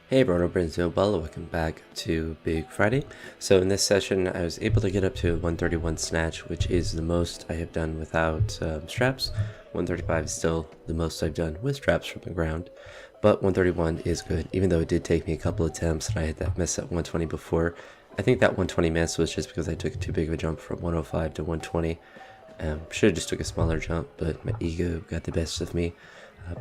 Hey everyone, Lukrembo, welcome back to Big Friday. So in this session, I was able to get up to 131 snatch, which is the most I have done without straps. 135 is still the most I've done with straps from the ground, but 131 is good, even though it did take me a couple attempts and I had that miss at 120 before. I think that 120 miss was just because I took too big of a jump from 105 to 120. Should have just took a smaller jump, but my ego got the best of me.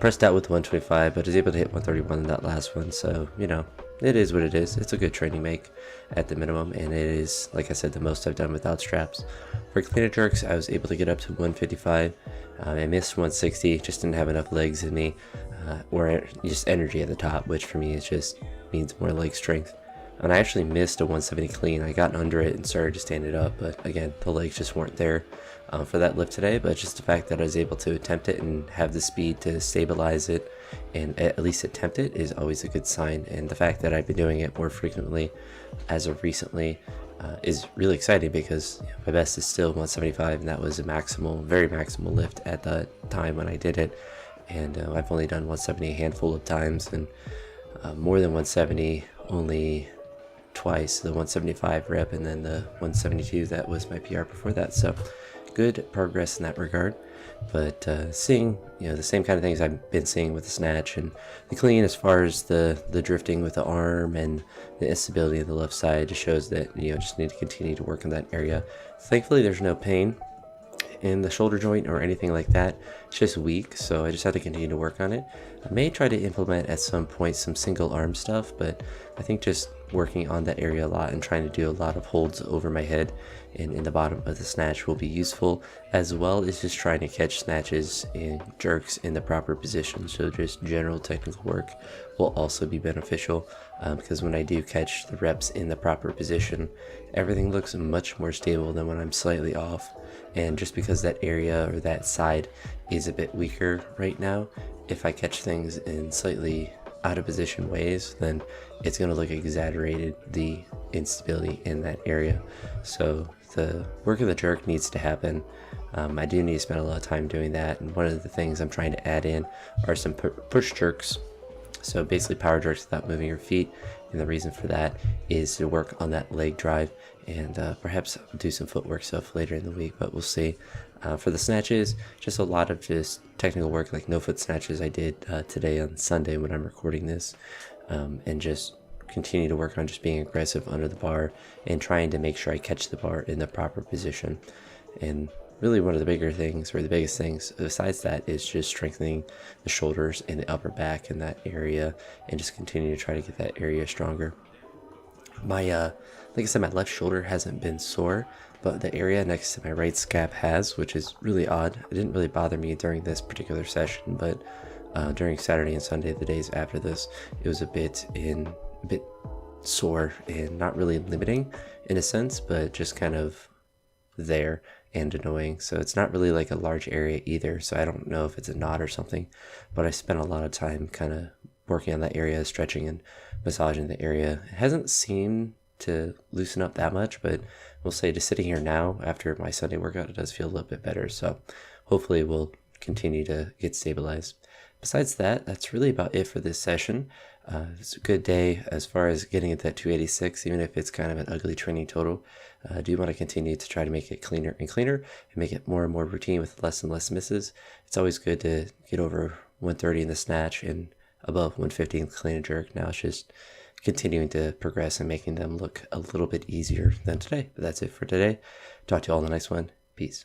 Pressed out with 125, but was able to hit 131 in that last one, so, you know, it is what it is. It's a good training make at the minimum, and it is, like I said, the most I've done without straps. For clean jerks, I was able to get up to 155. I missed 160, just didn't have enough legs in me, or just energy at the top, which for me is just means more leg strength. And I actually missed a 170 clean. I got under it and started to stand it up, but again, the legs just weren't there for that lift today. But just the fact that I was able to attempt it and have the speed to stabilize it and at least attempt it is always a good sign. And the fact that I've been doing it more frequently as of recently is really exciting, because my best is still 175, and that was a maximal, very maximal lift at the time when I did it. And I've only done 170 a handful of times, and more than 170 only twice, the 175 rep and then the 172 that was my PR before that. So good progress in that regard. But seeing, the same kind of things I've been seeing with the snatch and the clean, as far as the drifting with the arm and the instability of the left side, just shows that just need to continue to work on that area. Thankfully there's no pain in the shoulder joint or anything like that. It's just weak, so I just have to continue to work on it. I may try to implement at some point some single arm stuff, but I think just working on that area a lot and trying to do a lot of holds over my head and in the bottom of the snatch will be useful, as well as just trying to catch snatches and jerks in the proper position. So just general technical work will also be beneficial, because when I do catch the reps in the proper position, everything looks much more stable than when I'm slightly off. And just because that area or that side is a bit weaker right now, if I catch things in slightly out of position ways, then it's going to look exaggerated, the instability in that area. So the work of the jerk needs to happen. I do need to spend a lot of time doing that, and one of the things I'm trying to add in are some push jerks. So basically power jerks without moving your feet, and the reason for that is to work on that leg drive, and perhaps do some footwork stuff later in the week, but we'll see. For the snatches, just a lot of just technical work, like no foot snatches I did today on Sunday when I'm recording this, and just continue to work on just being aggressive under the bar and trying to make sure I catch the bar in the proper position. And really one of the bigger things, or the biggest things besides that, is just strengthening the shoulders and the upper back in that area, and just continue to try to get that area stronger. My like I said, my left shoulder hasn't been sore, but the area next to my right scap has, which is really odd. It didn't really bother me during this particular session, but during Saturday and Sunday, the days after this, it was a bit sore and not really limiting in a sense, but just kind of there and annoying. So it's not really like a large area either, so I don't know if it's a knot or something, but I spent a lot of time kind of working on that area, stretching and massaging the area. It hasn't seemed to loosen up that much, but we'll say, just sitting here now after my Sunday workout, it does feel a little bit better. So hopefully we'll continue to get stabilized. Besides that, that's really about it for this session. It's a good day as far as getting at that 286, even if it's kind of an ugly training total. I do want to continue to try to make it cleaner and cleaner and make it more and more routine with less and less misses. It's always good to get over 130 in the snatch and above 150 in the clean and jerk. Now it's just continuing to progress and making them look a little bit easier than today. But that's it for today. Talk to you all in the next one. Peace.